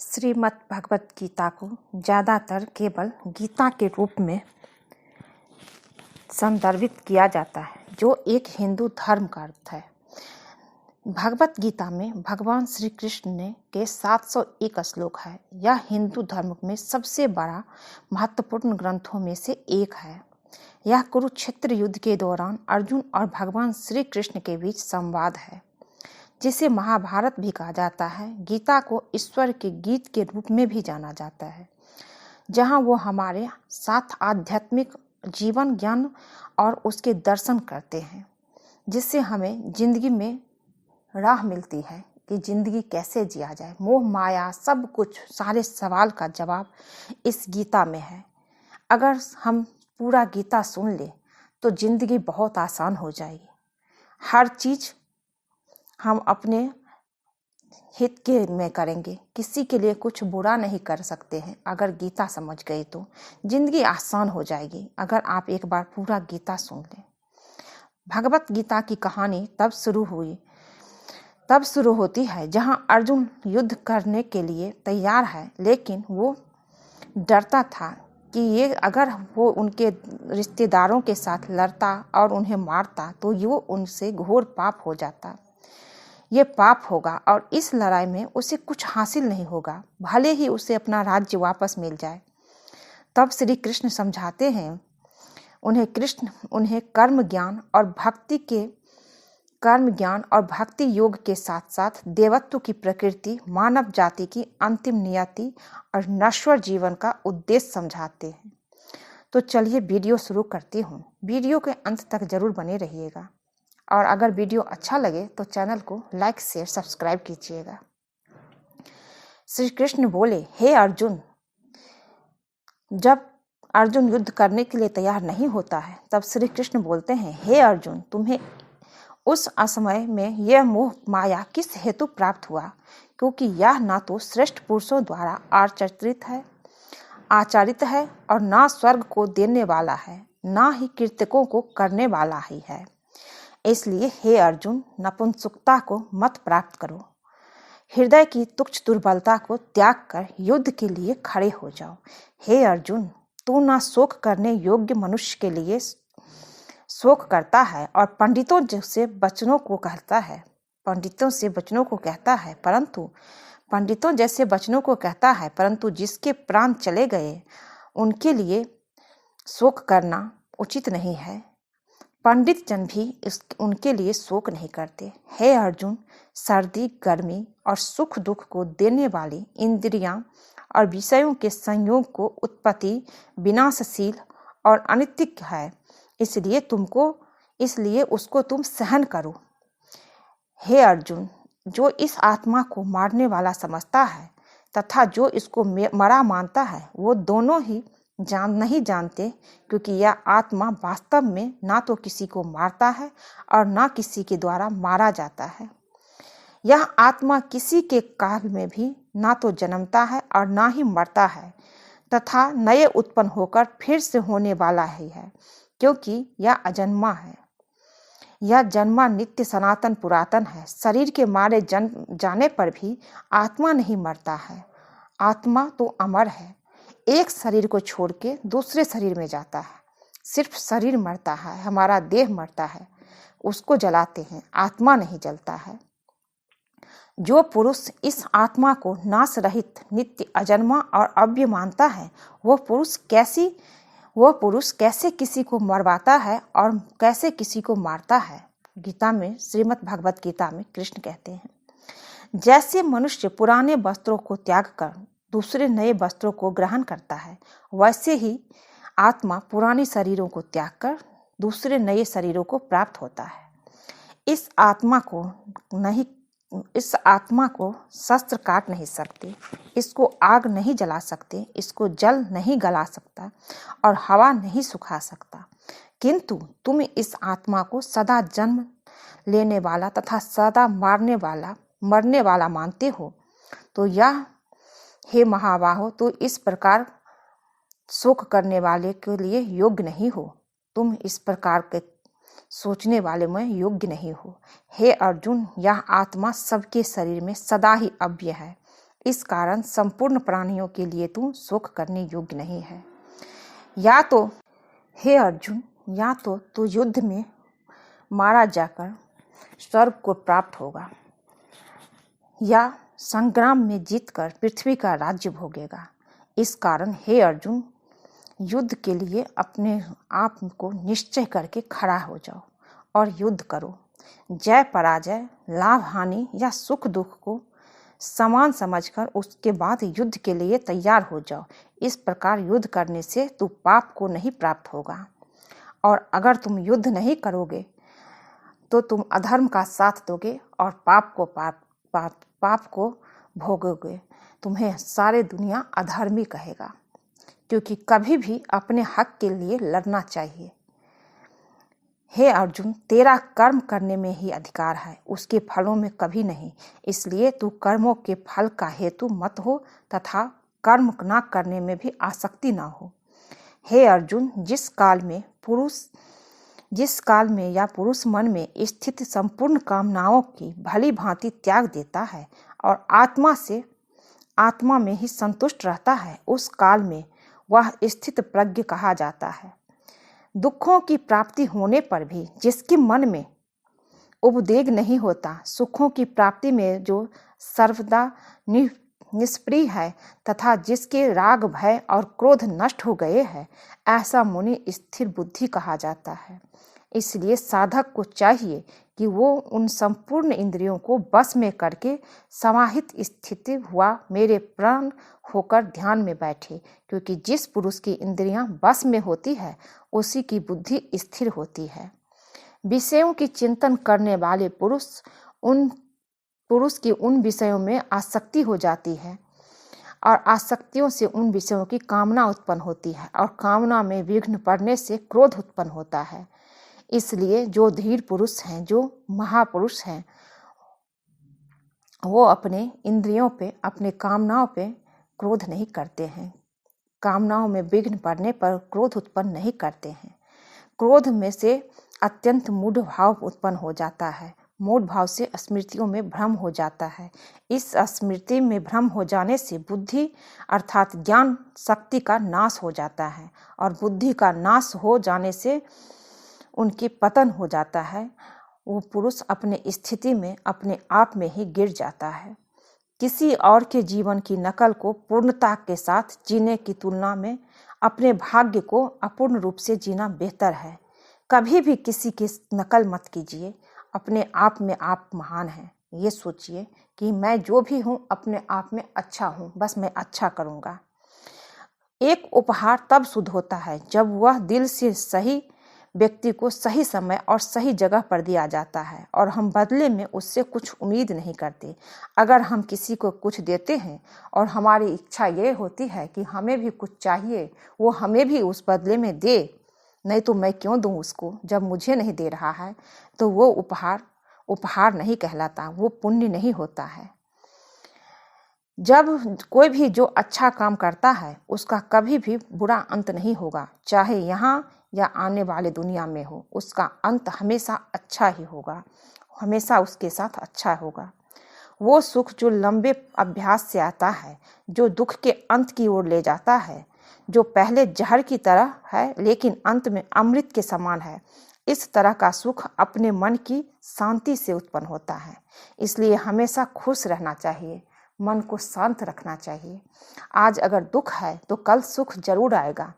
श्रीमद् भगवत गीता को ज़्यादातर केवल गीता के रूप में संदर्भित किया जाता है, जो एक हिंदू धर्म का अर्थ है। भगवत गीता में भगवान श्री कृष्ण ने के 701 श्लोक है। यह हिंदू धर्म में सबसे बड़ा महत्वपूर्ण ग्रंथों में से एक है। यह कुरुक्षेत्र युद्ध के दौरान अर्जुन और भगवान श्री कृष्ण के बीच संवाद है, जिसे महाभारत भी कहा जाता है। गीता को ईश्वर के गीत के रूप में भी जाना जाता है, जहाँ वो हमारे साथ आध्यात्मिक जीवन ज्ञान और उसके दर्शन करते हैं, जिससे हमें जिंदगी में राह मिलती है कि जिंदगी कैसे जिया जाए। मोह माया सब कुछ, सारे सवाल का जवाब इस गीता में है। अगर हम पूरा गीता सुन ले तो जिंदगी बहुत आसान हो जाएगी। हर चीज हम अपने हित के में करेंगे, किसी के लिए कुछ बुरा नहीं कर सकते हैं। अगर गीता समझ गए तो जिंदगी आसान हो जाएगी, अगर आप एक बार पूरा गीता सुन लें। भगवत गीता की कहानी तब शुरू होती है जहां अर्जुन युद्ध करने के लिए तैयार है, लेकिन वो डरता था कि ये अगर वो उनके रिश्तेदारों के साथ लड़ता और उन्हें मारता तो ये उनसे घोर पाप हो जाता। ये पाप होगा और इस लड़ाई में उसे कुछ हासिल नहीं होगा, भले ही उसे अपना राज्य वापस मिल जाए। तब श्री कृष्ण समझाते हैं उन्हें कर्म ज्ञान और भक्ति योग के साथ साथ देवत्व की प्रकृति, मानव जाति की अंतिम नियति और नश्वर जीवन का उद्देश्य समझाते हैं। तो चलिए वीडियो शुरू करती हूँ। वीडियो के अंत तक जरूर बने रहिएगा और अगर वीडियो अच्छा लगे तो चैनल को लाइक शेयर सब्सक्राइब कीजिएगा। श्री कृष्ण बोले, हे अर्जुन, जब अर्जुन युद्ध करने के लिए तैयार नहीं होता है तब श्री कृष्ण बोलते हैं, हे अर्जुन, तुम्हें उस असमय में यह मोह माया किस हेतु प्राप्त हुआ? क्योंकि यह ना तो श्रेष्ठ पुरुषों द्वारा आचरित है और ना स्वर्ग को देने वाला है, ना ही कृतकों को करने वाला ही है। इसलिए हे अर्जुन, नपुंसकता को मत प्राप्त करो। हृदय की तुच्छ दुर्बलता को त्याग कर युद्ध के लिए खड़े हो जाओ। हे अर्जुन, तू ना शोक करने योग्य मनुष्य के लिए शोक करता है और पंडितों से बचनों को कहता है, परंतु जिसके प्राण चले गए उनके लिए शोक करना उचित नहीं है। पंडित जन भी उनके लिए शोक नहीं करते। हे अर्जुन, सर्दी गर्मी और सुख दुख को देने वाली इंद्रियां और विषयों के संयोग को उत्पत्ति विनाशशील और अनित्य है, इसलिए उसको तुम सहन करो। हे अर्जुन, जो इस आत्मा को मारने वाला समझता है तथा जो इसको मरा मानता है, वो दोनों ही नहीं जानते, क्योंकि यह आत्मा वास्तव में ना तो किसी को मारता है और ना किसी के द्वारा मारा जाता है। यह आत्मा किसी के काल में भी ना तो जन्मता है और ना ही मरता है, तथा नए उत्पन्न होकर फिर से होने वाला ही है, क्योंकि यह अजन्मा है। यह जन्मा नित्य सनातन पुरातन है। शरीर के मारे जाने पर भी आत्मा नहीं मरता है। आत्मा तो अमर है, एक शरीर को छोड़ के दूसरे शरीर में जाता है। सिर्फ शरीर मरता है, हमारा देह मरता है, उसको जलाते हैं, आत्मा नहीं जलता है। जो पुरुष इस आत्मा को नाश रहित नित्य अजन्मा और अव्य मानता है, वह पुरुष कैसे किसी को मरवाता है और कैसे किसी को मारता है। गीता में, श्रीमद् भगवत गीता में कृष्ण कहते हैं, जैसे मनुष्य पुराने वस्त्रों को त्याग कर दूसरे नए वस्त्रों को ग्रहण करता है, वैसे ही आत्मा पुराने शरीरों को त्याग कर दूसरे नए शरीरों को प्राप्त होता है। इस आत्मा को शस्त्र काट नहीं सकते, इसको आग नहीं जला सकते, इसको जल नहीं गला सकता और हवा नहीं सुखा सकता। किंतु तुम इस आत्मा को सदा जन्म लेने वाला तथा सदा मरने वाला मानते हो, तो यह हे महाबाहो, तो इस प्रकार शोक करने वाले के लिए योग्य नहीं हो। तुम इस प्रकार के सोचने वाले में योग्य नहीं हो। हे अर्जुन, यह आत्मा सबके शरीर में सदा ही अव्यय है इस कारण संपूर्ण प्राणियों के लिए तू सुख करने योग्य नहीं है। या तो हे अर्जुन, या तो तू युद्ध में मारा जाकर स्वर्ग को प्राप्त होगा, या संग्राम में जीतकर पृथ्वी का राज्य भोगेगा। इस कारण हे अर्जुन, युद्ध के लिए अपने आप को निश्चय करके खड़ा हो जाओ और युद्ध करो। जय पराजय, लाभ हानि या सुख दुख को समान समझकर उसके बाद युद्ध के लिए तैयार हो जाओ। इस प्रकार युद्ध करने से तू पाप को नहीं प्राप्त होगा, और अगर तुम युद्ध नहीं करोगे तो तुम अधर्म का साथ दोगे और पाप को भोगोगे। तुम्हें सारे दुनिया अधर्मी कहेगा, क्योंकि कभी भी अपने हक के लिए लड़ना चाहिए। हे अर्जुन, तेरा कर्म करने में ही अधिकार है, उसके फलों में कभी नहीं। इसलिए तू कर्मों के फल का हेतु मत हो तथा कर्म न करने में भी आसक्ति न हो। हे अर्जुन, जिस काल में या पुरुष मन में स्थित संपूर्ण कामनाओं की भली भांति त्याग देता है और आत्मा में ही संतुष्ट रहता है, उस काल में वह स्थित प्रज्ञ कहा जाता है। दुखों की प्राप्ति होने पर भी जिसके मन में उद्वेग नहीं होता, सुखों की प्राप्ति में जो सर्वदा निष्प्रिय है तथा जिसके राग भय और क्रोध नष्ट हो गए हैं, ऐसा मुनि स्थिर बुद्धि कहा जाता है। इसलिए साधक को चाहिए कि वो उन संपूर्ण इंद्रियों को बस में करके समाहित स्थिति हुआ मेरे प्राण होकर ध्यान में बैठे, क्योंकि जिस पुरुष की इंद्रियां बस में होती है उसी की बुद्धि स्थिर होती है। विषयों की चिंतन करने वाले पुरुष की उन विषयों में आसक्ति हो जाती है, और आसक्तियों से उन विषयों की कामना उत्पन्न होती है, और कामना में विघ्न पड़ने से क्रोध उत्पन्न होता है। इसलिए जो धीर पुरुष हैं, जो महापुरुष हैं, वो अपने इंद्रियों पे, अपने कामनाओं पे क्रोध नहीं करते हैं, कामनाओं में विघ्न पड़ने पर क्रोध उत्पन्न नहीं करते हैं। क्रोध में से अत्यंत मूढ़ भाव उत्पन्न हो जाता है, मूढ़ भाव से स्मृतियों में भ्रम हो जाता है। इस स्मृति में भ्रम हो जाने से बुद्धि अर्थात ज्ञान शक्ति का नाश हो जाता है, और बुद्धि का नाश हो जाने से उनकी पतन हो जाता है। वो पुरुष अपने स्थिति में अपने आप में ही गिर जाता है। किसी और के जीवन की नकल को पूर्णता के साथ जीने की तुलना में अपने भाग्य को अपूर्ण रूप से जीना बेहतर है। कभी भी किसी की नकल मत कीजिए, अपने आप में आप महान हैं। ये सोचिए कि मैं जो भी हूँ अपने आप में अच्छा हूँ, बस मैं अच्छा करूँगा। एक उपहार तब शुद्ध होता है जब वह दिल से सही व्यक्ति को सही समय और सही जगह पर दिया जाता है, और हम बदले में उससे कुछ उम्मीद नहीं करते। अगर हम किसी को कुछ देते हैं और हमारी इच्छा ये होती है कि हमें भी कुछ चाहिए, वो हमें भी उस बदले में दे, नहीं तो मैं क्यों दूं उसको जब मुझे नहीं दे रहा है, तो वो उपहार नहीं कहलाता, वो पुण्य नहीं होता है। जब कोई भी जो अच्छा काम करता है उसका कभी भी बुरा अंत नहीं होगा, चाहे यहाँ या आने वाले दुनिया में हो, उसका अंत हमेशा अच्छा ही होगा, हमेशा उसके साथ अच्छा होगा। वो सुख जो लंबे अभ्यास से आता है, जो दुख के अंत की ओर ले जाता है, जो पहले जहर की तरह है लेकिन अंत में अमृत के समान है, इस तरह का सुख अपने मन की शांति से उत्पन्न होता है। इसलिए हमेशा खुश रहना चाहिए, मन को शांत रखना चाहिए। आज अगर दुख है तो कल सुख जरूर आएगा।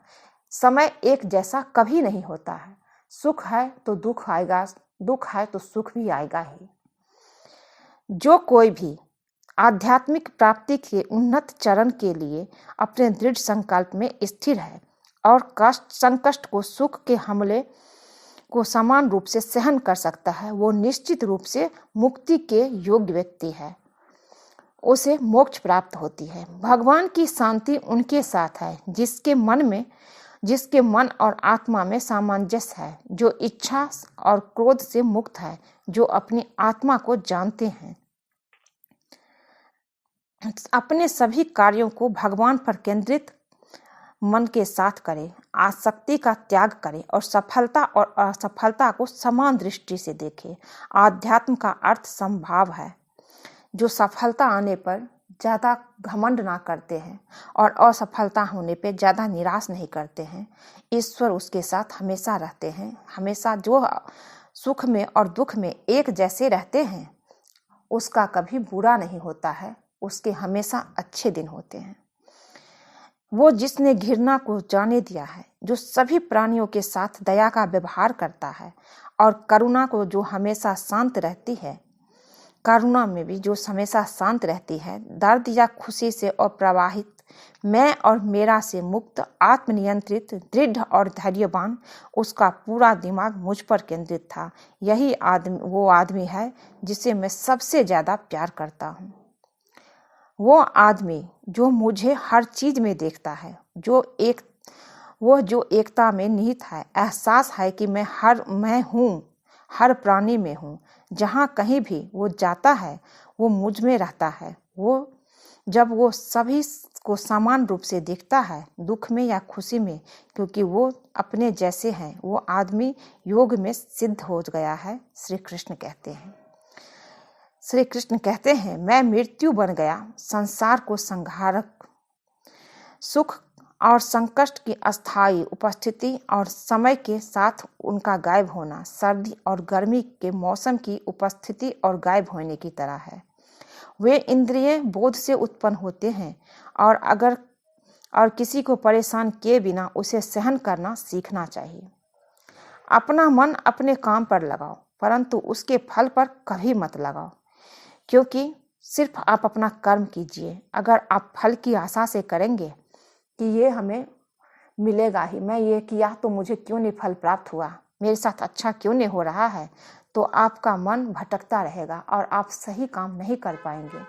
समय एक जैसा कभी नहीं होता है, सुख है तो दुख आएगा, दुख है तो सुख भी आएगा ही। जो कोई भी आध्यात्मिक प्राप्ति के उन्नत चरण के लिए अपने दृढ़ संकल्प में स्थिर है और संकट को सुख के हमले को समान रूप से सहन कर सकता है, वो निश्चित रूप से मुक्ति के योग्य व्यक्ति है, उसे मोक्ष प्राप्त होती है। भगवान की शांति उनके साथ है जिसके मन और आत्मा में सामंजस्य है, जो इच्छा और क्रोध से मुक्त है, जो अपनी आत्मा को जानते हैं। अपने सभी कार्यों को भगवान पर केंद्रित मन के साथ करें, आसक्ति का त्याग करें और सफलता और असफलता को समान दृष्टि से देखें। आध्यात्म का अर्थ समभाव है, जो सफलता आने पर ज़्यादा घमंड ना करते हैं और असफलता होने पे ज़्यादा निराश नहीं करते हैं। ईश्वर उसके साथ हमेशा रहते हैं। हमेशा जो सुख में और दुख में एक जैसे रहते हैं, उसका कभी बुरा नहीं होता है, उसके हमेशा अच्छे दिन होते हैं। वो जिसने घृणा को जाने दिया है, जो सभी प्राणियों के साथ दया का व्यवहार करता है और करुणा को जो हमेशा शांत रहती है, करुणा में भी जो हमेशा शांत रहती है, दर्द या खुशी से अप्रवाहित, मैं और मेरा से मुक्त, आत्मनियंत्रित, दृढ़ और धैर्यवान, उसका पूरा दिमाग मुझ पर केंद्रित था। यही वो आदमी है जिसे मैं सबसे ज्यादा प्यार करता हूँ। वो आदमी जो मुझे हर चीज में देखता है, जो एकता में निहित है, एहसास है कि मैं हूँ, हर प्राणी में हूँ। जहाँ कहीं भी वो जाता है, वो मुझ में रहता है। जब वो सभी को समान रूप से देखता है, दुख में या खुशी में, क्योंकि वो अपने जैसे हैं, वो आदमी योग में सिद्ध हो गया है। श्री कृष्ण कहते हैं, मैं मृत्यु बन गया, संसार को संहारक, सुख और संकट की अस्थायी उपस्थिति और समय के साथ उनका गायब होना सर्दी और गर्मी के मौसम की उपस्थिति और गायब होने की तरह है। वे इंद्रिय बोध से उत्पन्न होते हैं और किसी को परेशान किए बिना उसे सहन करना सीखना चाहिए। अपना मन अपने काम पर लगाओ, परंतु उसके फल पर कभी मत लगाओ, क्योंकि सिर्फ आप अपना कर्म कीजिए। अगर आप फल की आशा से करेंगे कि ये हमें मिलेगा ही, मैं ये किया तो मुझे क्यों नहीं फल प्राप्त हुआ, मेरे साथ अच्छा क्यों नहीं हो रहा है, तो आपका मन भटकता रहेगा और आप सही काम नहीं कर पाएंगे।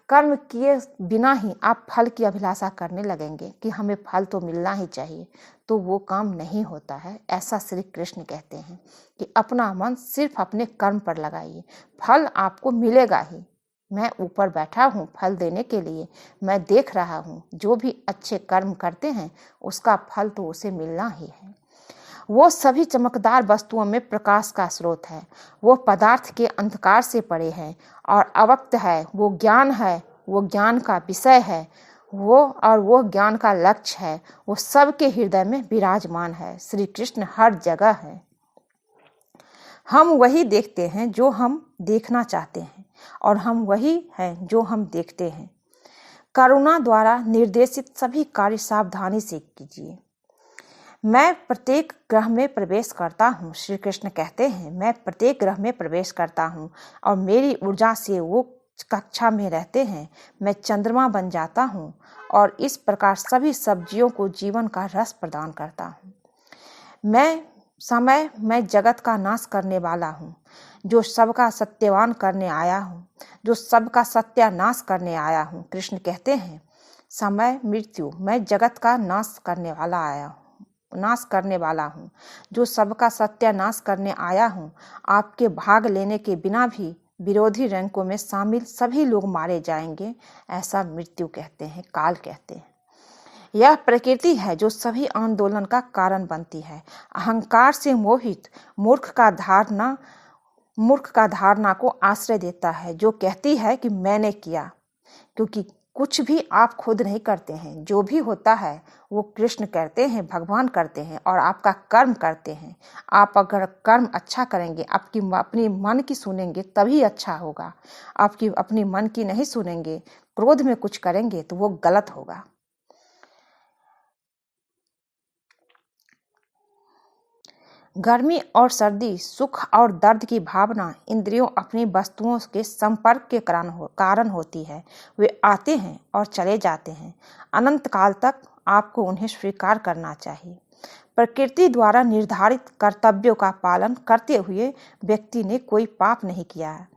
कर्म किए बिना ही आप फल की अभिलाषा करने लगेंगे कि हमें फल तो मिलना ही चाहिए, तो वो काम नहीं होता है। ऐसा श्री कृष्ण कहते हैं कि अपना मन सिर्फ अपने कर्म पर लगाइए, फल आपको मिलेगा ही। मैं ऊपर बैठा हूँ फल देने के लिए, मैं देख रहा हूँ जो भी अच्छे कर्म करते हैं उसका फल तो उसे मिलना ही है। वो सभी चमकदार वस्तुओं में प्रकाश का स्रोत है, वो पदार्थ के अंधकार से परे है और अव्यक्त है। वो ज्ञान है, वो ज्ञान का विषय है, वो ज्ञान का लक्ष्य है। वो सबके हृदय में विराजमान है। श्री कृष्ण हर जगह है। हम वही देखते हैं जो हम देखना चाहते हैं और हम वही हैं जो हम देखते हैं। करुणा द्वारा निर्देशित सभी कार्य सावधानी से कीजिए। मैं प्रत्येक ग्रह में प्रवेश करता हूँ, श्री कृष्ण कहते हैं, मैं प्रत्येक ग्रह में प्रवेश करता हूँ और मेरी ऊर्जा से वो कक्षा में रहते हैं। मैं चंद्रमा बन जाता हूँ और इस प्रकार सभी सब्जियों को जीवन का रस प्रदान करता हूँ। मैं जगत का नाश करने वाला हूँ, जो सबका सत्यवान करने आया हूँ, जो सबका सत्यानाश करने आया हूँ। कृष्ण कहते हैं, समय मृत्यु, मैं जगत का नाश करने वाला हूँ, जो सबका सत्यानाश करने आया हूँ। आपके भाग लेने के बिना भी विरोधी रैंकों में शामिल सभी लोग मारे जाएंगे। ऐसा मृत्यु कहते हैं, काल कहते हैं। यह प्रकृति है जो सभी आंदोलन का कारण बनती है। अहंकार से मोहित मूर्ख का धारणा को आश्रय देता है, जो कहती है कि मैंने किया, क्योंकि कुछ भी आप खुद नहीं करते हैं। जो भी होता है वो कृष्ण करते हैं, भगवान करते हैं और आपका कर्म करते हैं। आप अगर कर्म अच्छा करेंगे, आपकी अपनी मन की सुनेंगे तभी अच्छा होगा। आपकी अपनी मन की नहीं सुनेंगे, क्रोध में कुछ करेंगे तो वो गलत होगा। गर्मी और सर्दी, सुख और दर्द की भावना इंद्रियों अपनी वस्तुओं के संपर्क के कारण होती है। वे आते हैं और चले जाते हैं। अनंत काल तक आपको उन्हें स्वीकार करना चाहिए। प्रकृति द्वारा निर्धारित कर्तव्यों का पालन करते हुए व्यक्ति ने कोई पाप नहीं किया है।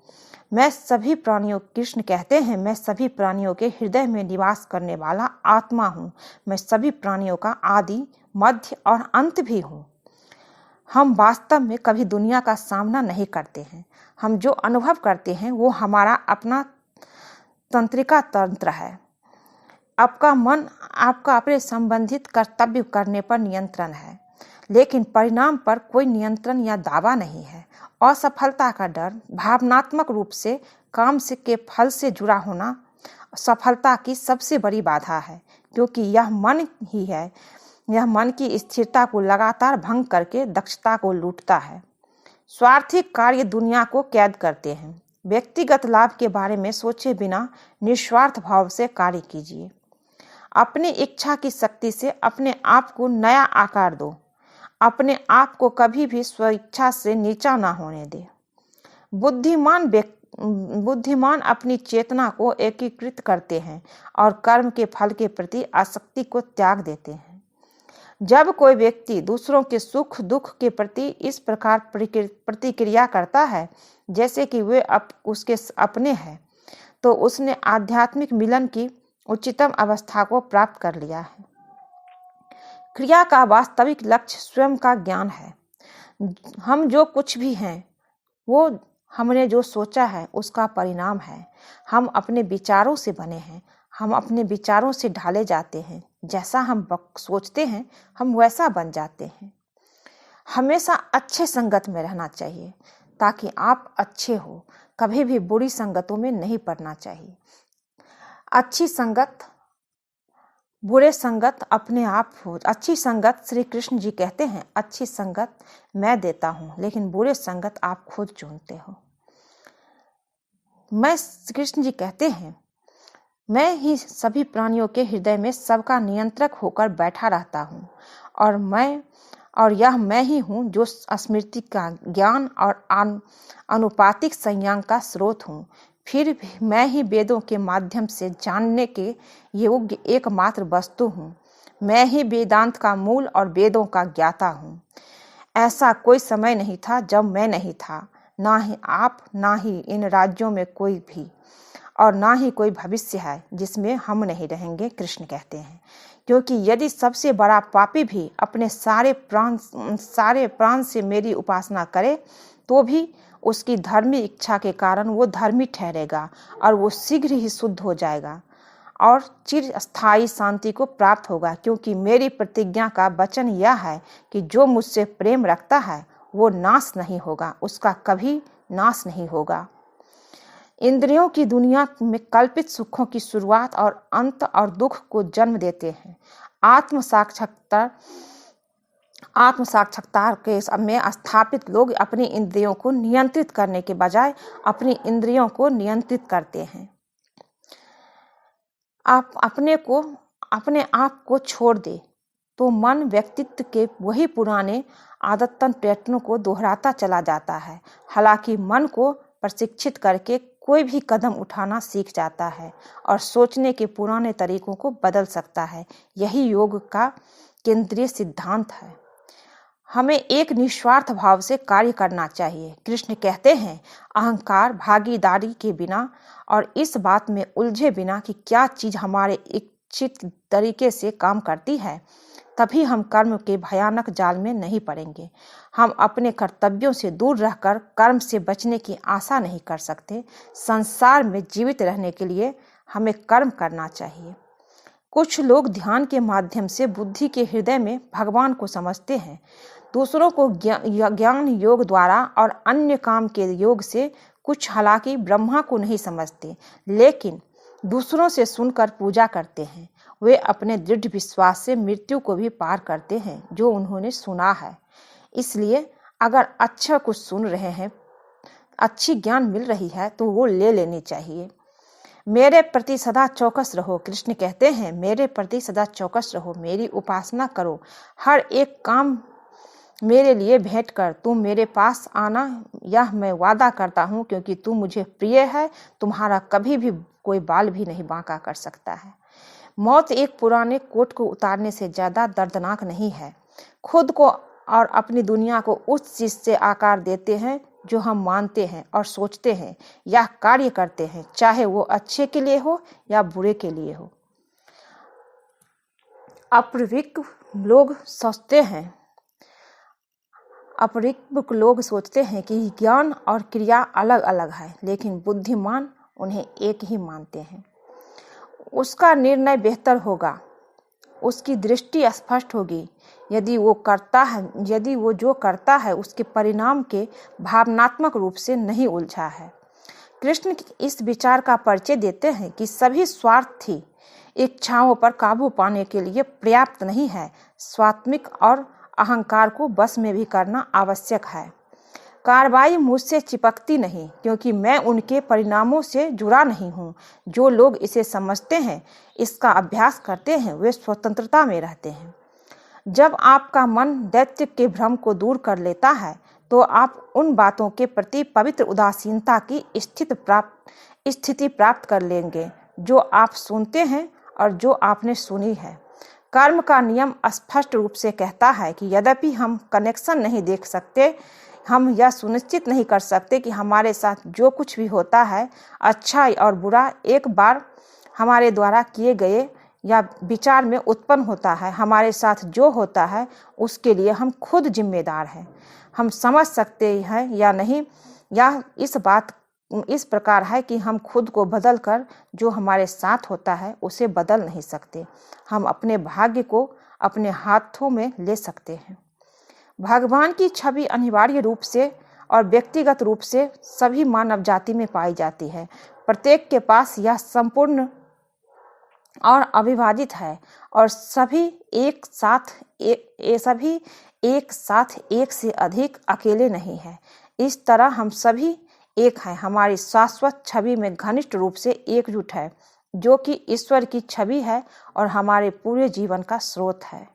कृष्ण कहते हैं, मैं सभी प्राणियों के हृदय में निवास करने वाला आत्मा हूँ। मैं सभी प्राणियों का आदि, मध्य और अंत भी हूँ। हम वास्तव में कभी दुनिया का सामना नहीं करते हैं। हम जो अनुभव करते हैं वो हमारा अपना तंत्रिका तंत्र है। आपका मन आपका अपने संबंधित कर्तव्य करने पर नियंत्रण है, लेकिन परिणाम पर कोई नियंत्रण या दावा नहीं है। असफलता का डर, भावनात्मक रूप से काम के फल से जुड़ा होना सफलता की सबसे बड़ी बाधा है, क्योंकि यह मन ही है, यह मन की स्थिरता को लगातार भंग करके दक्षता को लूटता है। स्वार्थी कार्य दुनिया को कैद करते हैं। व्यक्तिगत लाभ के बारे में सोचे बिना निस्वार्थ भाव से कार्य कीजिए। अपनी इच्छा की शक्ति से अपने आप को नया आकार दो। अपने आप को कभी भी स्वेच्छा से नीचा ना होने दे। बुद्धिमान अपनी चेतना को एकीकृत करते हैं और कर्म के फल के प्रति आसक्ति को त्याग देते हैं। जब कोई व्यक्ति दूसरों के सुख दुख के प्रति इस प्रकार प्रतिक्रिया करता है जैसे कि वे उसके अपने हैं, तो उसने आध्यात्मिक मिलन की उच्चतम अवस्था को प्राप्त कर लिया है। क्रिया का वास्तविक लक्ष्य स्वयं का ज्ञान है। हम जो कुछ भी हैं वो हमने जो सोचा है उसका परिणाम है। हम अपने विचारों से बने हैं। हम अपने विचारों से ढाले जाते हैं। जैसा हम सोचते हैं हम वैसा बन जाते हैं। हमेशा अच्छे संगत में रहना चाहिए ताकि आप अच्छे हो। कभी भी बुरी संगतों में नहीं पड़ना चाहिए। अच्छी संगत, बुरे संगत अपने आप हो। अच्छी संगत, श्री कृष्ण जी कहते हैं, अच्छी संगत मैं देता हूँ, लेकिन बुरे संगत आप खुद चुनते हो। श्री कृष्ण जी कहते हैं, मैं ही सभी प्राणियों के हृदय में सबका नियंत्रक होकर बैठा रहता हूँ और यह मैं ही हूँ जो स्मृति का ज्ञान और अनुपातिक संज्ञान का स्रोत हूँ। फिर भी मैं ही वेदों के माध्यम से जानने के योग्य एकमात्र वस्तु हूँ। मैं ही वेदांत का मूल और वेदों का ज्ञाता हूँ। ऐसा कोई समय नहीं था जब मैं नहीं था, ना ही आप, ना ही इन राज्यों में कोई भी, और ना ही कोई भविष्य है जिसमें हम नहीं रहेंगे, कृष्ण कहते हैं। क्योंकि यदि सबसे बड़ा पापी भी अपने सारे प्राण से मेरी उपासना करे तो भी उसकी धर्मी इच्छा के कारण वो धर्मी ठहरेगा और वो शीघ्र ही शुद्ध हो जाएगा और चिरस्थायी शांति को प्राप्त होगा। क्योंकि मेरी प्रतिज्ञा का वचन यह है कि जो मुझसे प्रेम रखता है वो नाश नहीं होगा, उसका कभी नाश नहीं होगा। इंद्रियों की दुनिया में कल्पित सुखों की शुरुआत और अंत और दुख को जन्म देते हैं। आत्म साक्षात्कार के में स्थापित लोग अपनी इंद्रियों को नियंत्रित करने के बजाय अपनी इंद्रियों को नियंत्रित करते हैं। आप अपने आप को छोड़ दे तो मन व्यक्तित्व के वही पुराने आदतन पैटर्नों को दोहराता चला जाता है। हालांकि मन को प्रशिक्षित करके कोई भी कदम उठाना सीख जाता है और सोचने के पुराने तरीकों को बदल सकता है। यही योग का केंद्रीय सिद्धांत है। हमें एक निस्वार्थ भाव से कार्य करना चाहिए। कृष्ण कहते हैं, अहंकार भागीदारी के बिना और इस बात में उलझे बिना कि क्या चीज हमारे इच्छित तरीके से काम करती है, तभी हम कर्म के भयानक जाल में नहीं पड़ेंगे। हम अपने कर्तव्यों से दूर रहकर कर्म से बचने की आशा नहीं कर सकते। संसार में जीवित रहने के लिए हमें कर्म करना चाहिए। कुछ लोग ध्यान के माध्यम से बुद्धि के हृदय में भगवान को समझते हैं। दूसरों को ज्ञान योग द्वारा और अन्य काम के योग से कुछ हालांकि ब्रह्मा को नहीं समझते, लेकिन दूसरों से सुनकर पूजा करते हैं। वे अपने दृढ़ विश्वास से मृत्यु को भी पार करते हैं जो उन्होंने सुना है। इसलिए अगर अच्छा कुछ सुन रहे हैं, अच्छी ज्ञान मिल रही है तो वो ले लेनी चाहिए। मेरे प्रति सदा चौकस रहो। कृष्ण कहते हैं, मेरे प्रति सदा चौकस रहो, मेरी उपासना करो, हर एक काम मेरे लिए भेंट कर तुम मेरे पास आना, यह मैं वादा करता हूँ, क्योंकि तू मुझे प्रिय है। तुम्हारा कभी भी कोई बाल भी नहीं बांका कर सकता है। मौत एक पुराने कोट को उतारने से ज्यादा दर्दनाक नहीं है। खुद को और अपनी दुनिया को उस चीज से आकार देते हैं जो हम मानते हैं और सोचते हैं या कार्य करते हैं, चाहे वो अच्छे के लिए हो या बुरे के लिए हो। अपरिपक्व लोग सोचते हैं कि ज्ञान और क्रिया अलग अलग है, लेकिन बुद्धिमान उन्हें एक ही मानते हैं। उसका निर्णय बेहतर होगा, उसकी दृष्टि स्पष्ट होगी यदि वो जो करता है उसके परिणाम के भावनात्मक रूप से नहीं उलझा है। कृष्ण इस विचार का परिचय देते हैं कि सभी स्वार्थी इच्छाओं पर काबू पाने के लिए पर्याप्त नहीं है, स्वात्मिक और अहंकार को बस में भी करना आवश्यक है। कार्रवाई मुझसे चिपकती नहीं, क्योंकि मैं उनके परिणामों से जुड़ा नहीं हूँ। जो लोग इसे समझते हैं, इसका अभ्यास करते हैं, वे स्वतंत्रता में रहते हैं। जब आपका मन दैत्य के भ्रम को दूर कर लेता है, तो आप उन बातों के प्रति पवित्र उदासीनता की स्थिति प्राप्त कर लेंगे जो आप सुनते हैं और जो आपने सुनी है। कर्म का नियम स्पष्ट रूप से कहता है कि यद्यपि हम कनेक्शन नहीं देख सकते, हम यह सुनिश्चित नहीं कर सकते कि हमारे साथ जो कुछ भी होता है, अच्छा और बुरा, एक बार हमारे द्वारा किए गए या विचार में उत्पन्न होता है। हमारे साथ जो होता है उसके लिए हम खुद जिम्मेदार हैं। हम समझ सकते हैं या नहीं, या इस बात इस प्रकार है कि हम खुद को बदल कर जो हमारे साथ होता है उसे बदल नहीं सकते। हम अपने भाग्य को अपने हाथों में ले सकते हैं। भगवान की छवि अनिवार्य रूप से और व्यक्तिगत रूप से सभी मानव जाति में पाई जाती है। प्रत्येक के पास यह संपूर्ण और अविभाजित है, और सभी एक साथ एक से अधिक अकेले नहीं है। इस तरह हम सभी एक हैं। हमारी शाश्वत छवि में घनिष्ठ रूप से एकजुट है, जो कि ईश्वर की छवि है और हमारे पूरे जीवन का स्रोत है।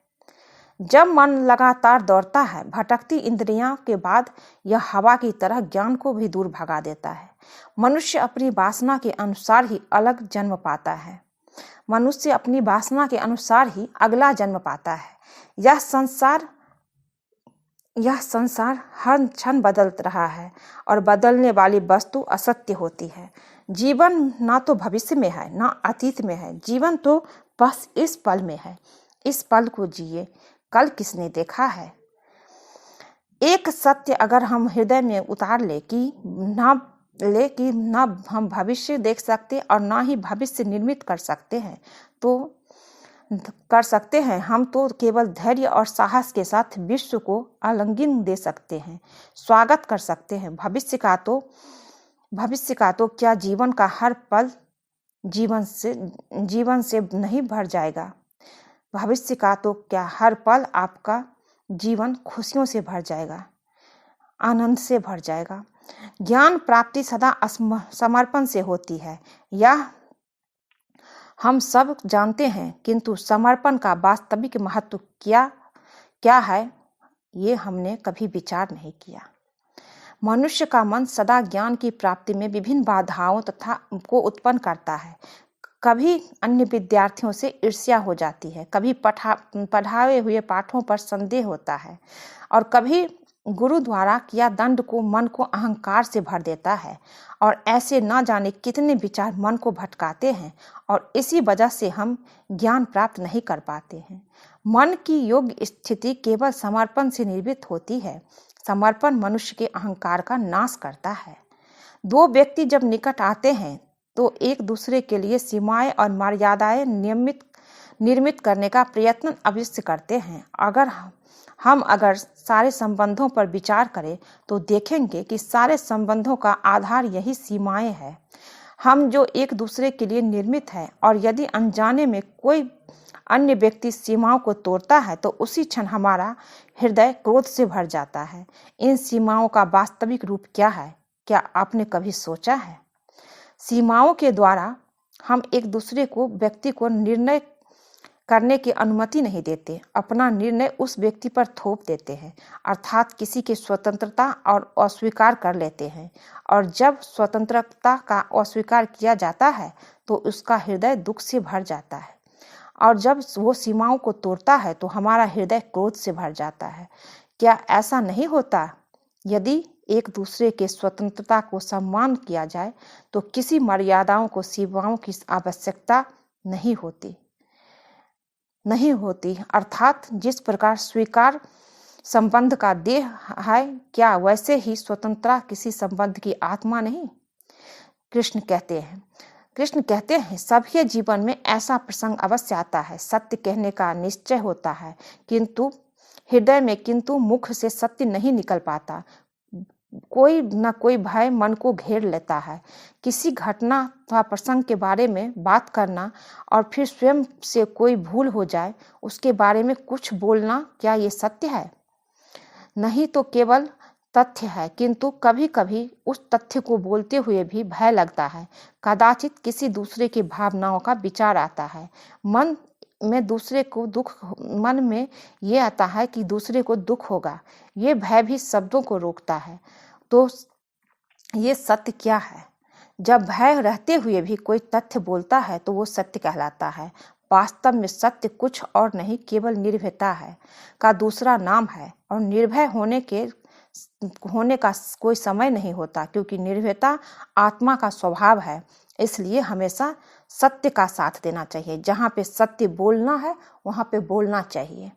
जब मन लगातार दौड़ता है, भटकती इंद्रियां के बाद यह हवा की तरह ज्ञान को भी दूर भगा देता है। मनुष्य अपनी वासना के अनुसार ही अलग जन्म पाता है। मनुष्य अपनी वासना के अनुसार ही अगला जन्म पाता है। यह संसार हर क्षण बदल रहा है, और बदलने वाली वस्तु असत्य होती है। जीवन ना तो भविष्य में है, ना अतीत में है। जीवन तो बस इस पल में है। इस पल को जिए। कल किसने देखा है? एक सत्य अगर हम हृदय में उतार ले कि ना हम भविष्य देख सकते और ना ही भविष्य निर्मित कर सकते हैं, हम तो केवल धैर्य और साहस के साथ विश्व को आलिंगन दे सकते हैं, स्वागत कर सकते हैं। भविष्य का तो क्या जीवन का हर पल जीवन से नहीं भर जाएगा? भविष्य का तो क्या हर पल आपका जीवन खुशियों से भर जाएगा, आनंद से भर जाएगा। ज्ञान प्राप्ति सदा समर्पण से होती है, यह हम सब जानते हैं, किंतु समर्पण का वास्तविक महत्व क्या है, ये हमने कभी विचार नहीं किया। मनुष्य का मन सदा ज्ञान की प्राप्ति में विभिन्न बाधाओं को उत्पन्न करता है। कभी अन्य विद्यार्थियों से ईर्ष्या हो जाती है, कभी पढ़ाए हुए पाठों पर संदेह होता है, और कभी गुरु द्वारा किया दंड को मन को अहंकार से भर देता है। और ऐसे ना जाने कितने विचार मन को भटकाते हैं, और इसी वजह से हम ज्ञान प्राप्त नहीं कर पाते हैं। मन की योग्य स्थिति केवल समर्पण से निर्मित होती है। समर्पण मनुष्य के अहंकार का नाश करता है। दो व्यक्ति जब निकट आते हैं तो एक दूसरे के लिए सीमाएं और मर्यादाएं निर्मित करने का प्रयत्न अवश्य करते हैं। अगर सारे संबंधों पर विचार करें तो देखेंगे कि सारे संबंधों का आधार यही सीमाएं हैं। हम जो एक दूसरे के लिए निर्मित है, और यदि अनजाने में कोई अन्य व्यक्ति सीमाओं को तोड़ता है तो उसी क्षण हमारा हृदय क्रोध से भर जाता है। इन सीमाओं का वास्तविक रूप क्या है, क्या आपने कभी सोचा है? सीमाओं के द्वारा हम एक दूसरे व्यक्ति को निर्णय करने की अनुमति नहीं देते, अपना निर्णय उस व्यक्ति पर थोप देते हैं, अर्थात किसी की स्वतंत्रता और अस्वीकार कर लेते हैं। और जब स्वतंत्रता का अस्वीकार किया जाता है तो उसका हृदय दुख से भर जाता है, और जब वो सीमाओं को तोड़ता है तो हमारा हृदय क्रोध से भर जाता है। क्या ऐसा नहीं होता? यदि एक दूसरे के स्वतंत्रता को सम्मान किया जाए तो किसी मर्यादाओं को सीमाओं की आवश्यकता नहीं होती। अर्थात जिस प्रकार स्वीकार संबंध का देह है, क्या वैसे ही स्वतंत्रता किसी संबंध की आत्मा नहीं? कृष्ण कहते हैं सभी जीवन में ऐसा प्रसंग अवश्य आता है। सत्य कहने का निश्चय होता है, किंतु हृदय में, किंतु मुख से सत्य नहीं निकल पाता। कोई न कोई भय मन को घेर लेता है। किसी घटना अथवा प्रसंग के बारे में बात करना और फिर स्वयं से कोई भूल हो जाए उसके बारे में कुछ बोलना, क्या ये सत्य है? नहीं तो केवल तथ्य है, किंतु कभी कभी उस तथ्य को बोलते हुए भी भय लगता है। कदाचित किसी दूसरे की भावनाओं का विचार आता है। मन में ये आता है कि दूसरे को दुख होगा। ये भय भी शब्दों को रोकता है। तो ये सत्य क्या है? जब भय रहते हुए भी कोई तथ्य बोलता है तो वो सत्य कहलाता है। वास्तव में सत्य कुछ और नहीं, केवल निर्भयता है का दूसरा नाम है। और निर्भय होने का कोई समय नहीं होता, क्योंकि निर्भयता आत्मा का स्वभाव है। इसलिए हमेशा सत्य का साथ देना चाहिए। जहाँ पे सत्य बोलना है वहाँ पे बोलना चाहिए।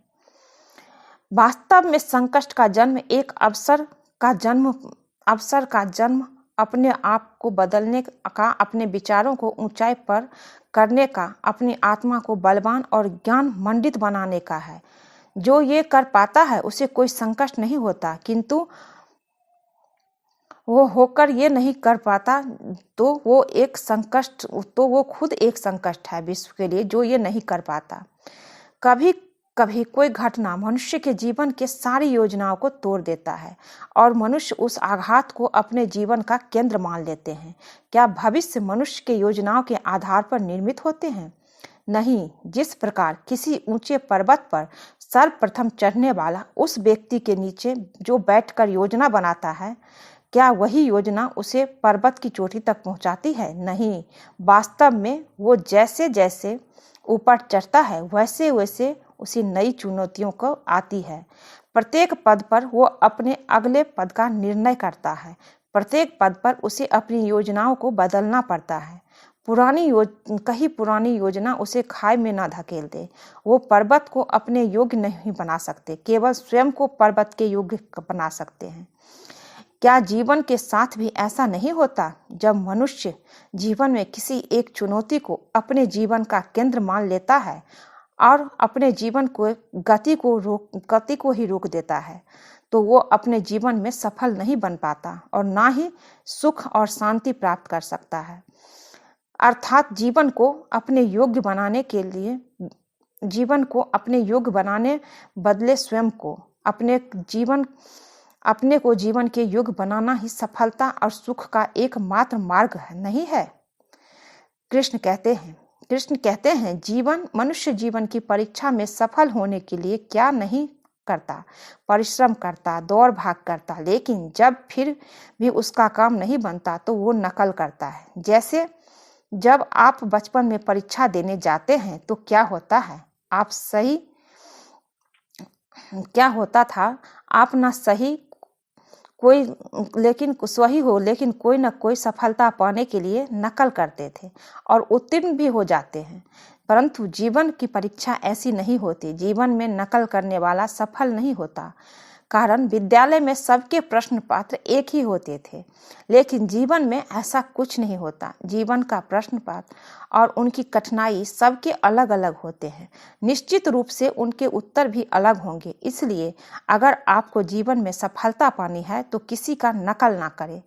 वास्तव में संकट का जन्म एक अवसर का जन्म अपने आप को बदलने का, अपने विचारों को ऊंचाई पर करने का, अपनी आत्मा को बलवान और ज्ञान मंडित बनाने का है। जो ये कर पाता है उसे कोई संकट नहीं होता, किंतु वो होकर ये नहीं कर पाता तो वो खुद एक संकट है विश्व के लिए, जो ये नहीं कर पाता। कभी कभी कोई घटना मनुष्य के जीवन के सारी योजनाओं को तोड़ देता है और मनुष्य उस आघात को अपने जीवन का केंद्र मान लेते हैं। क्या भविष्य मनुष्य के योजनाओं के आधार पर निर्मित होते हैं? नहीं। जिस प्रकार किसी ऊंचे पर्वत पर सर्वप्रथम चढ़ने वाला उस व्यक्ति के नीचे जो बैठकर योजना बनाता है, क्या वही योजना उसे पर्वत की चोटी तक पहुंचाती है? नहीं। वास्तव में वो जैसे जैसे ऊपर चढ़ता है वैसे वैसे उसे नई चुनौतियों को आती है। प्रत्येक पद पर वो अपने अगले पद का निर्णय करता है। प्रत्येक पद पर उसे अपनी योजनाओं को बदलना पड़ता है। पुरानी योजना उसे खाई में ना धकेल दे। वो पर्वत को अपने योग्य नहीं बना सकते, केवल स्वयं को पर्वत के योग्य बना सकते हैं। क्या जीवन के साथ भी ऐसा नहीं होता? जब मनुष्य जीवन में किसी एक चुनौती को अपने जीवन का केंद्र मान लेता है और अपने जीवन को गति को ही रोक देता है, तो वो अपने जीवन में सफल नहीं बन पाता और ना ही सुख और शांति प्राप्त कर सकता है। अर्थात जीवन को अपने योग्य बनाने बदले स्वयं को अपने को जीवन के योग्य बनाना ही सफलता और सुख का एकमात्र मार्ग नहीं है। कृष्ण कहते हैं मनुष्य जीवन की परीक्षा में सफल होने के लिए क्या नहीं करता? परिश्रम करता, दौड़ भाग करता, लेकिन जब फिर भी उसका काम नहीं बनता तो वो नकल करता है। जैसे जब आप बचपन में परीक्षा देने जाते हैं तो क्या होता है? क्या होता था? आप ना सही लेकिन कोई न कोई सफलता पाने के लिए नकल करते थे और उत्तीर्ण भी हो जाते हैं। परंतु जीवन की परीक्षा ऐसी नहीं होती। जीवन में नकल करने वाला सफल नहीं होता। कारण विद्यालय में सबके प्रश्न पत्र एक ही होते थे, लेकिन जीवन में ऐसा कुछ नहीं होता। जीवन का प्रश्न पत्र और उनकी कठिनाई सबके अलग अलग होते हैं। निश्चित रूप से उनके उत्तर भी अलग होंगे। इसलिए अगर आपको जीवन में सफलता पानी है तो किसी का नकल ना करें।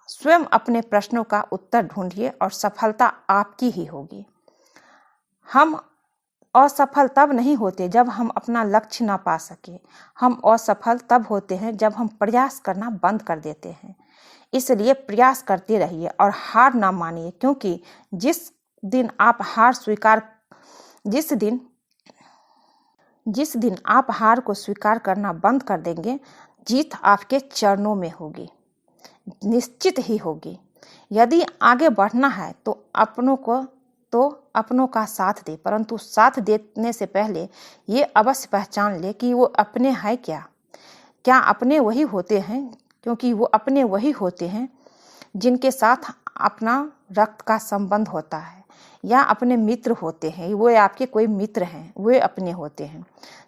स्वयं अपने प्रश्नों का उत्तर ढूंढिए और सफलता आपकी ही होगी। हम असफल तब नहीं होते जब हम अपना लक्ष्य ना पा सके। हम असफल तब होते हैं जब हम प्रयास करना बंद कर देते हैं। इसलिए प्रयास करते रहिए और हार ना मानिए, क्योंकि जिस दिन आप हार को स्वीकार करना बंद कर देंगे, जीत आपके चरणों में होगी, निश्चित ही होगी। यदि आगे बढ़ना है तो अपनों का साथ दे, परंतु साथ देने से पहले ये अवश्य पहचान ले कि वो अपने हैं क्या अपने वही होते हैं, क्योंकि वो अपने वही होते हैं जिनके साथ अपना रक्त का संबंध होता है, या अपने मित्र होते हैं। वो आपके कोई मित्र हैं, वे अपने होते हैं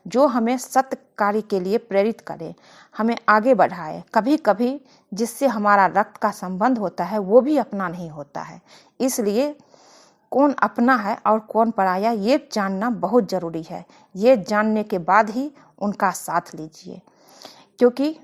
जो हमें सत्य कार्य के लिए प्रेरित करें, हमें आगे बढ़ाए। कभी कभी जिससे हमारा रक्त का संबंध होता है वो भी अपना नहीं होता है। इसलिए कौन अपना है और कौन पराया, ये जानना बहुत जरूरी है। ये जानने के बाद ही उनका साथ लीजिए, क्योंकि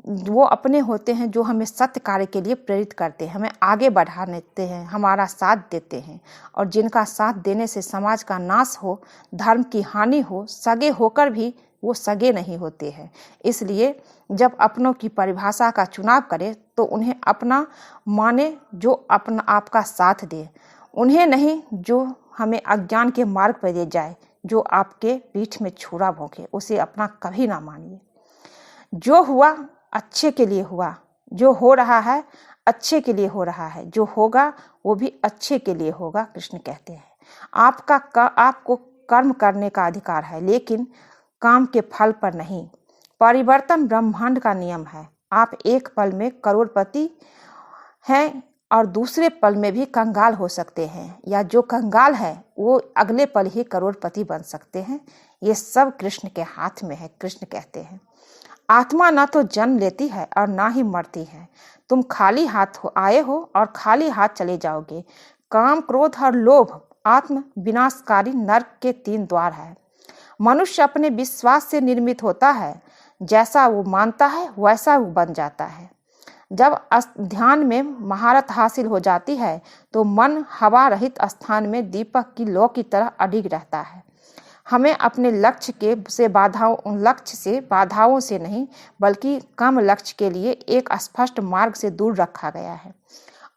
वो अपने होते हैं जो हमें सत्य कार्य के लिए प्रेरित करते हैं, हमें आगे बढ़ा देते हैं, हमारा साथ देते हैं। और जिनका साथ देने से समाज का नाश हो, धर्म की हानि हो, सगे होकर भी वो सगे नहीं होते हैं। इसलिए जब अपनों की परिभाषा का चुनाव करें तो उन्हें अपना माने जो अपना आपका साथ दे, उन्हें नहीं जो हमें अज्ञान के मार्ग पर ले जाए, जो आपके पीठ में छुरा भोंके, उसे अपना कभी ना मानिए। जो हुआ अच्छे के लिए हुआ, जो हो रहा है अच्छे के लिए हो रहा है, जो होगा वो भी अच्छे के लिए होगा। कृष्ण कहते हैं आपको कर्म करने का अधिकार है, लेकिन काम के फल पर नहीं। परिवर्तन ब्रह्मांड का नियम है। आप एक पल में करोड़पति हैं और दूसरे पल में भी कंगाल हो सकते हैं, या जो कंगाल है वो अगले पल ही करोड़पति बन सकते हैं। ये सब कृष्ण के हाथ में है। कृष्ण कहते हैं आत्मा ना तो जन्म लेती है और ना ही मरती है। तुम खाली हाथ आए हो और खाली हाथ चले जाओगे। काम, क्रोध और लोभ आत्म विनाशकारी नरक के 3 द्वार है। मनुष्य अपने विश्वास से निर्मित होता है। जैसा वो मानता है वैसा वो बन जाता है। जब ध्यान में महारत हासिल हो जाती है तो मन हवा रहित स्थान में दीपक की लौ की तरह अडिग रहता है। हमें अपने लक्ष्य से बाधाओं से नहीं, बल्कि कम लक्ष्य के लिए एक स्पष्ट मार्ग से दूर रखा गया है।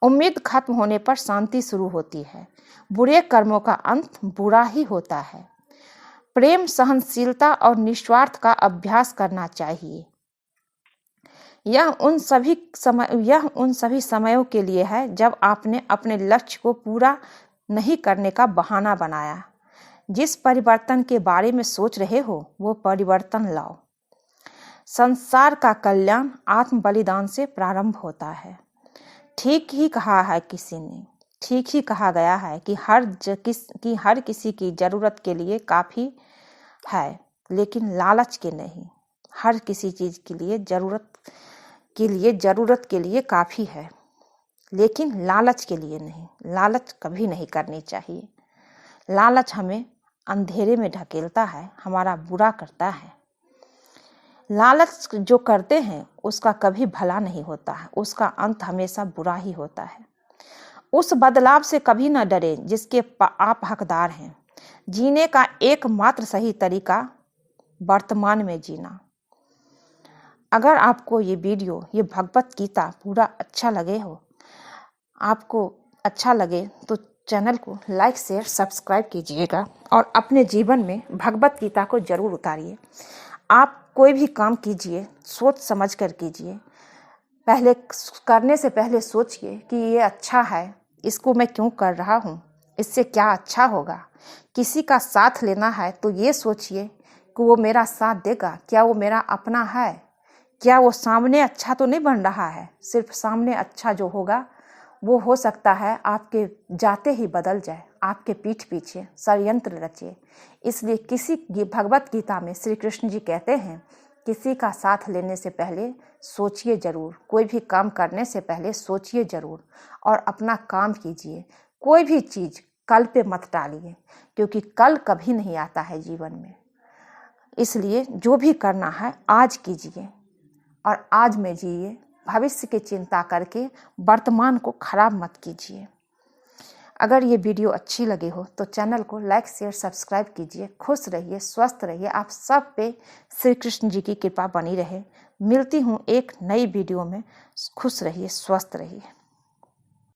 उम्मीद खत्म होने पर शांति शुरू होती है। बुरे कर्मों का अंत बुरा ही होता है। प्रेम, सहनशीलता और निस्वार्थ का अभ्यास करना चाहिए। यह उन सभी समयों के लिए है जब आपने अपने लक्ष्य को पूरा नहीं करने का बहाना बनाया। जिस परिवर्तन के बारे में सोच रहे हो वो परिवर्तन लाओ। संसार का कल्याण आत्म बलिदान से प्रारंभ होता है। ठीक ही कहा है किसी ने, ठीक ही कहा गया है कि हर किसी की जरूरत के लिए काफी है, लेकिन लालच के नहीं। हर किसी चीज के लिए जरूरत के लिए काफी है, लेकिन लालच के लिए नहीं। लालच कभी नहीं करनी चाहिए। लालच हमें अंधेरे में ढकेलता है, हमारा बुरा करता है। लालच जो करते हैं उसका कभी भला नहीं होता है, उसका अंत हमेशा बुरा ही होता है। उस बदलाव से कभी न डरे जिसके आप हकदार हैं। जीने का एकमात्र सही तरीका वर्तमान में जीना। अगर आपको ये वीडियो, ये भगवत गीता पूरा आपको अच्छा लगे तो चैनल को लाइक, शेयर, सब्सक्राइब कीजिएगा और अपने जीवन में भगवत गीता को जरूर उतारिए। आप कोई भी काम कीजिए सोच समझ कर कीजिए। पहले करने से पहले सोचिए कि ये अच्छा है, इसको मैं क्यों कर रहा हूँ, इससे क्या अच्छा होगा। किसी का साथ लेना है तो ये सोचिए कि वो मेरा साथ देगा, क्या वो मेरा अपना है, क्या वो सामने अच्छा तो नहीं बन रहा है। सिर्फ सामने अच्छा जो होगा वो हो सकता है आपके जाते ही बदल जाए, आपके पीठ पीछे षड्यंत्र रचे। इसलिए भगवत गीता में श्री कृष्ण जी कहते हैं किसी का साथ लेने से पहले सोचिए जरूर, कोई भी काम करने से पहले सोचिए जरूर और अपना काम कीजिए। कोई भी चीज कल पे मत डालिए, क्योंकि कल कभी नहीं आता है जीवन में। इसलिए जो भी करना है आज कीजिए और आज में जिए। भविष्य की चिंता करके वर्तमान को खराब मत कीजिए। अगर ये वीडियो अच्छी लगी हो तो चैनल को लाइक, शेयर, सब्सक्राइब कीजिए। खुश रहिए, स्वस्थ रहिए। आप सब पे श्री कृष्ण जी की कृपा बनी रहे। मिलती हूँ एक नई वीडियो में। खुश रहिए, स्वस्थ रहिए।